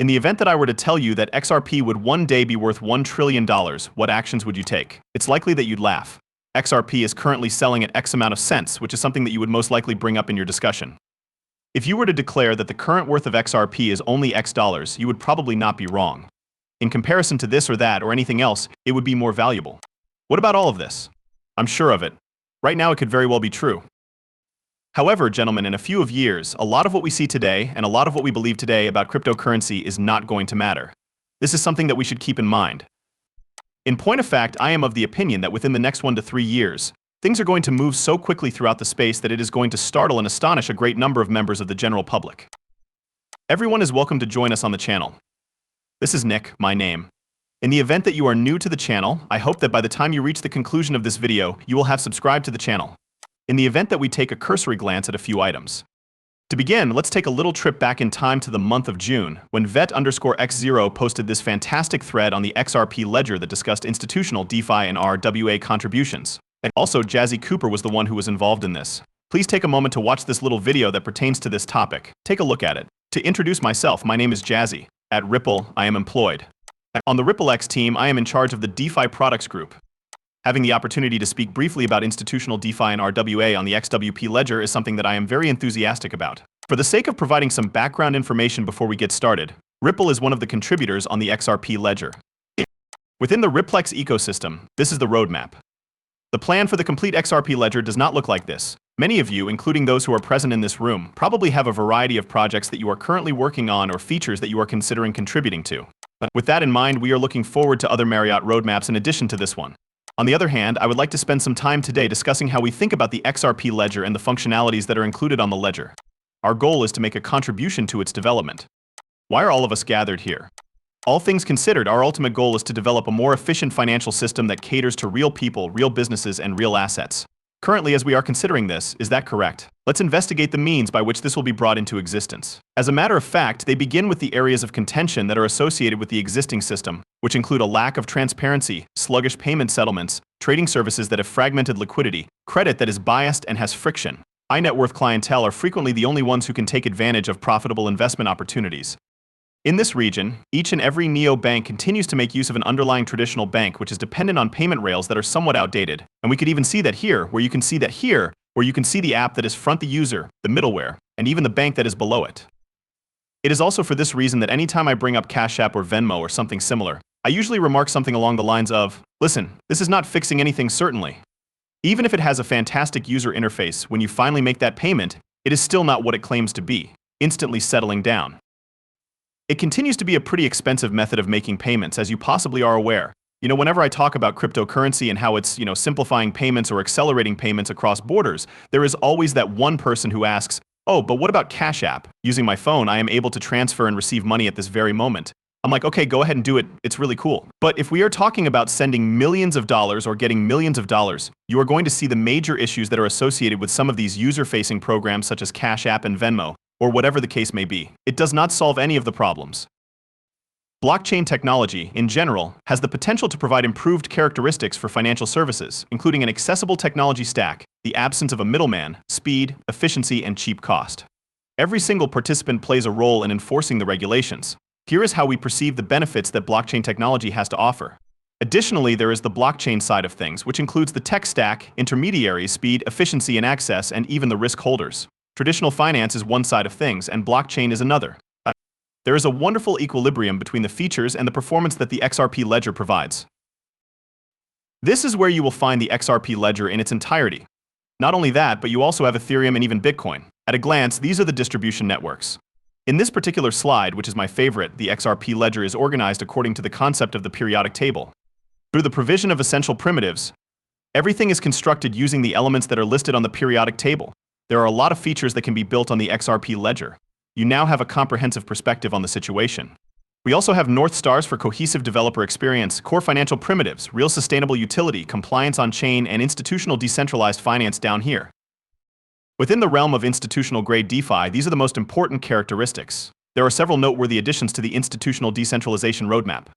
In the event that I were to tell you that XRP would one day be worth $1 trillion, what actions would you take? It's likely that you'd laugh. XRP is currently selling at X amount of cents, which is something that you would most likely bring up in your discussion. If you were to declare that the current worth of XRP is only X dollars, you would probably not be wrong. In comparison to this or that or anything else, it would be more valuable. What about all of this? I'm sure of it. Right now, it could very well be true. However, gentlemen, in a few years, a lot of what we see today and a lot of what we believe today about cryptocurrency is not going to matter. This is something that we should keep in mind. In point of fact, I am of the opinion that within the next 1 to 3 years, things are going to move so quickly throughout the space that it is going to startle and astonish a great number of members of the general public. Everyone is welcome to join us on the channel. This is Nick, my name. In the event that you are new to the channel, I hope that by the time you reach the conclusion of this video, you will have subscribed to the channel. In the event that we take a cursory glance at a few items. To begin, let's take a little trip back in time to the month of June, when vet_x0 posted this fantastic thread on the XRP ledger that discussed institutional DeFi and RWA contributions. And also, Jazzy Cooper was the one who was involved in this. Please take a moment to watch this little video that pertains to this topic. Take a look at it. To introduce myself, my name is Jazzy. At Ripple, I am employed. On the RippleX team, I am in charge of the DeFi products group. Having the opportunity to speak briefly about institutional DeFi and RWA on the XWP ledger is something that I am very enthusiastic about. For the sake of providing some background information before we get started, Ripple is one of the contributors on the XRP ledger. Within the RippleX ecosystem, this is the roadmap. The plan for the complete XRP ledger does not look like this. Many of you, including those who are present in this room, probably have a variety of projects that you are currently working on or features that you are considering contributing to. With that in mind, we are looking forward to other Marriott roadmaps in addition to this one. On the other hand, I would like to spend some time today discussing how we think about the XRP ledger and the functionalities that are included on the ledger. Our goal is to make a contribution to its development. Why are all of us gathered here? All things considered, our ultimate goal is to develop a more efficient financial system that caters to real people, real businesses, and real assets. Currently, as we are considering this, is that correct? Let's investigate the means by which this will be brought into existence. As a matter of fact, they begin with the areas of contention that are associated with the existing system, which include a lack of transparency, sluggish payment settlements, trading services that have fragmented liquidity, credit that is biased and has friction. High net worth clientele are frequently the only ones who can take advantage of profitable investment opportunities. In this region, each and every neobank continues to make use of an underlying traditional bank which is dependent on payment rails that are somewhat outdated. And we could even see that here, where you can see the app that is front the user, the middleware, and even the bank that is below it. It is also for this reason that anytime I bring up Cash App or Venmo or something similar, I usually remark something along the lines of, listen, this is not fixing anything certainly. Even if it has a fantastic user interface, when you finally make that payment, it is still not what it claims to be, instantly settling down. It continues to be a pretty expensive method of making payments, as you possibly are aware. Whenever I talk about cryptocurrency and how it's, simplifying payments or accelerating payments across borders, there is always that one person who asks, oh, but what about Cash App? Using my phone, I am able to transfer and receive money at this very moment. I'm like, okay, go ahead and do it. It's really cool. But if we are talking about sending millions of dollars or getting millions of dollars, you are going to see the major issues that are associated with some of these user-facing programs such as Cash App and Venmo, or whatever the case may be. It does not solve any of the problems. Blockchain technology, in general, has the potential to provide improved characteristics for financial services, including an accessible technology stack, the absence of a middleman, speed, efficiency, and cheap cost. Every single participant plays a role in enforcing the regulations. Here is how we perceive the benefits that blockchain technology has to offer. Additionally, there is the blockchain side of things, which includes the tech stack, intermediaries, speed, efficiency, and access, and even the risk holders. Traditional finance is one side of things, and blockchain is another. There is a wonderful equilibrium between the features and the performance that the XRP ledger provides. This is where you will find the XRP ledger in its entirety. Not only that, but you also have Ethereum and even Bitcoin. At a glance, these are the distribution networks. In this particular slide, which is my favorite, the XRP ledger is organized according to the concept of the periodic table. Through the provision of essential primitives, everything is constructed using the elements that are listed on the periodic table. There are a lot of features that can be built on the XRP ledger. You now have a comprehensive perspective on the situation. We also have North Stars for cohesive developer experience, core financial primitives, real sustainable utility, compliance on chain, and institutional decentralized finance down here. Within the realm of institutional-grade DeFi, these are the most important characteristics. There are several noteworthy additions to the institutional decentralization roadmap.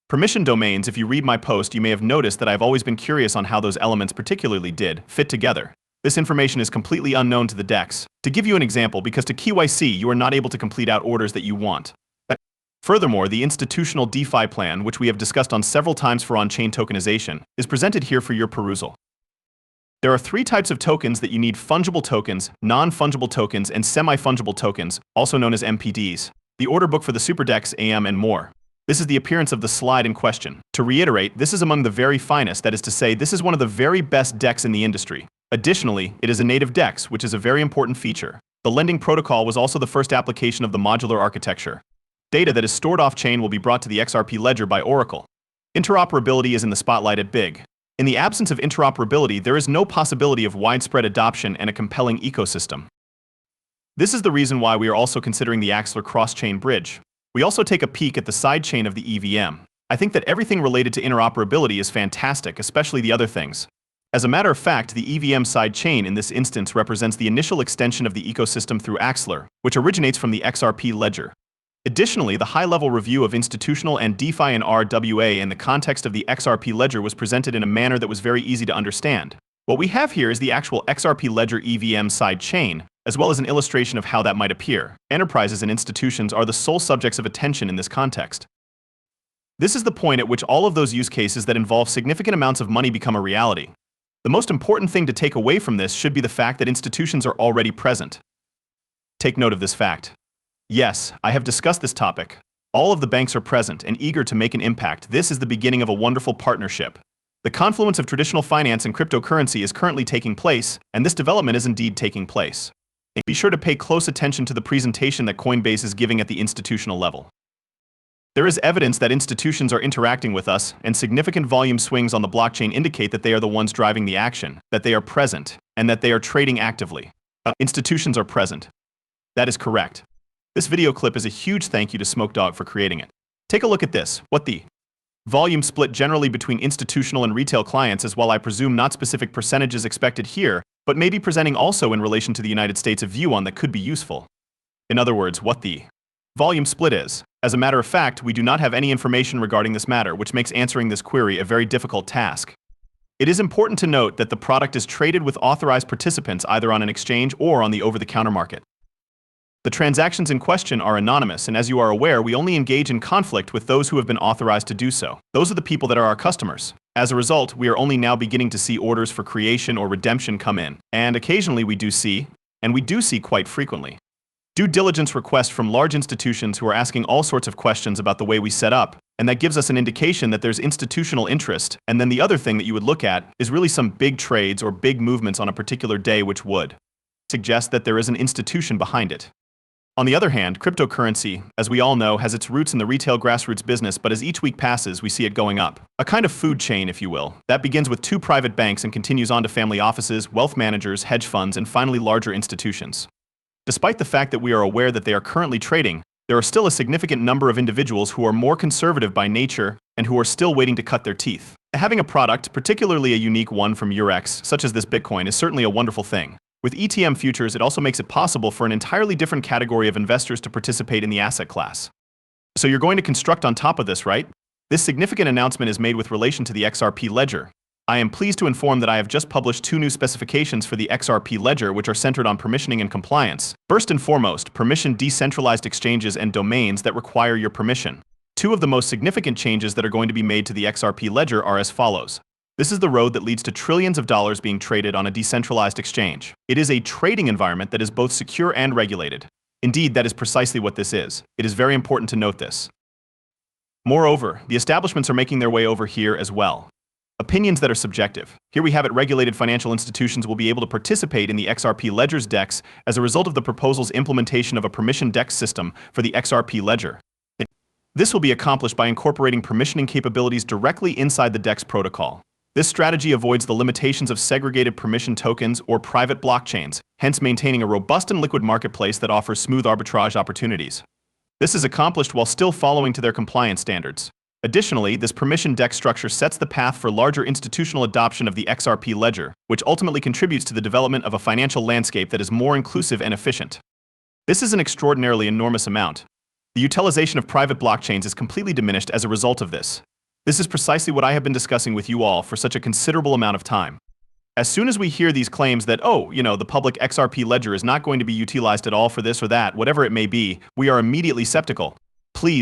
Permission domains, if you read my post, you may have noticed that I've always been curious on how those elements particularly did fit together. This information is completely unknown to the DEX. To give you an example, because to KYC, you are not able to complete out orders that you want. Furthermore, the institutional DeFi plan, which we have discussed on several times for on-chain tokenization, is presented here for your perusal. There are three types of tokens that you need: fungible tokens, non-fungible tokens, and semi-fungible tokens, also known as MPDs. The order book for the SuperDEX, AM, and more. This is the appearance of the slide in question. To reiterate, this is among the very finest, that is to say, this is one of the very best DEX in the industry. Additionally, it is a native DEX, which is a very important feature. The lending protocol was also the first application of the modular architecture. Data that is stored off-chain will be brought to the XRP ledger by Oracle. Interoperability is in the spotlight at Big. In the absence of interoperability, there is no possibility of widespread adoption and a compelling ecosystem. This is the reason why we are also considering the Axler cross-chain bridge. We also take a peek at the sidechain of the EVM. I think that everything related to interoperability is fantastic, especially the other things. As a matter of fact, the EVM sidechain in this instance represents the initial extension of the ecosystem through Axler, which originates from the XRP ledger. Additionally, the high-level review of institutional and DeFi and RWA in the context of the XRP ledger was presented in a manner that was very easy to understand. What we have here is the actual XRP ledger EVM sidechain, as well as an illustration of how that might appear. Enterprises and institutions are the sole subjects of attention in this context. This is the point at which all of those use cases that involve significant amounts of money become a reality. The most important thing to take away from this should be the fact that institutions are already present. Take note of this fact. Yes, I have discussed this topic. All of the banks are present and eager to make an impact. This is the beginning of a wonderful partnership. The confluence of traditional finance and cryptocurrency is currently taking place, and this development is indeed taking place. Be sure to pay close attention to the presentation that Coinbase is giving at the institutional level. There is evidence that institutions are interacting with us, and significant volume swings on the blockchain indicate that they are the ones driving the action, that they are present, and that they are trading actively. Institutions are present. That is correct. This video clip is a huge thank you to Smokedog for creating it. Take a look at this. What the volume split generally between institutional and retail clients is, while I presume not specific percentages expected here, but maybe presenting also in relation to the United States a view on that could be useful. In other words, what the volume split is. As a matter of fact, we do not have any information regarding this matter, which makes answering this query a very difficult task. It is important to note that the product is traded with authorized participants either on an exchange or on the over-the-counter market. The transactions in question are anonymous, and as you are aware, we only engage in conflict with those who have been authorized to do so. Those are the people that are our customers. As a result, we are only now beginning to see orders for creation or redemption come in, and occasionally we do see quite frequently, due diligence requests from large institutions who are asking all sorts of questions about the way we set up, and that gives us an indication that there's institutional interest. And then the other thing that you would look at is really some big trades or big movements on a particular day, which would suggest that there is an institution behind it. On the other hand, cryptocurrency, as we all know, has its roots in the retail grassroots business, but as each week passes, we see it going up. A kind of food chain, if you will, that begins with 2 private banks and continues on to family offices, wealth managers, hedge funds, and finally larger institutions. Despite the fact that we are aware that they are currently trading, there are still a significant number of individuals who are more conservative by nature and who are still waiting to cut their teeth. Having a product, particularly a unique one from Eurex, such as this Bitcoin, is certainly a wonderful thing. With ETM futures, it also makes it possible for an entirely different category of investors to participate in the asset class. So you're going to construct on top of this, right? This significant announcement is made with relation to the XRP ledger. I am pleased to inform that I have just published 2 new specifications for the XRP ledger, which are centered on permissioning and compliance. First and foremost, permission decentralized exchanges and domains that require your permission. 2 of the most significant changes that are going to be made to the XRP ledger are as follows. This is the road that leads to trillions of dollars being traded on a decentralized exchange. It is a trading environment that is both secure and regulated. Indeed, that is precisely what this is. It is very important to note this. Moreover, the establishments are making their way over here as well. Opinions that are subjective. Here we have it: regulated financial institutions will be able to participate in the XRP ledger's DEX as a result of the proposal's implementation of a permission DEX system for the XRP ledger. This will be accomplished by incorporating permissioning capabilities directly inside the DEX protocol. This strategy avoids the limitations of segregated permission tokens or private blockchains, hence maintaining a robust and liquid marketplace that offers smooth arbitrage opportunities. This is accomplished while still following to their compliance standards. Additionally, this permission DEX structure sets the path for larger institutional adoption of the XRP ledger, which ultimately contributes to the development of a financial landscape that is more inclusive and efficient. This is an extraordinarily enormous amount. The utilization of private blockchains is completely diminished as a result of this. This is precisely what I have been discussing with you all for such a considerable amount of time. As soon as we hear these claims that, the public XRP ledger is not going to be utilized at all for this or that, whatever it may be, we are immediately skeptical. Please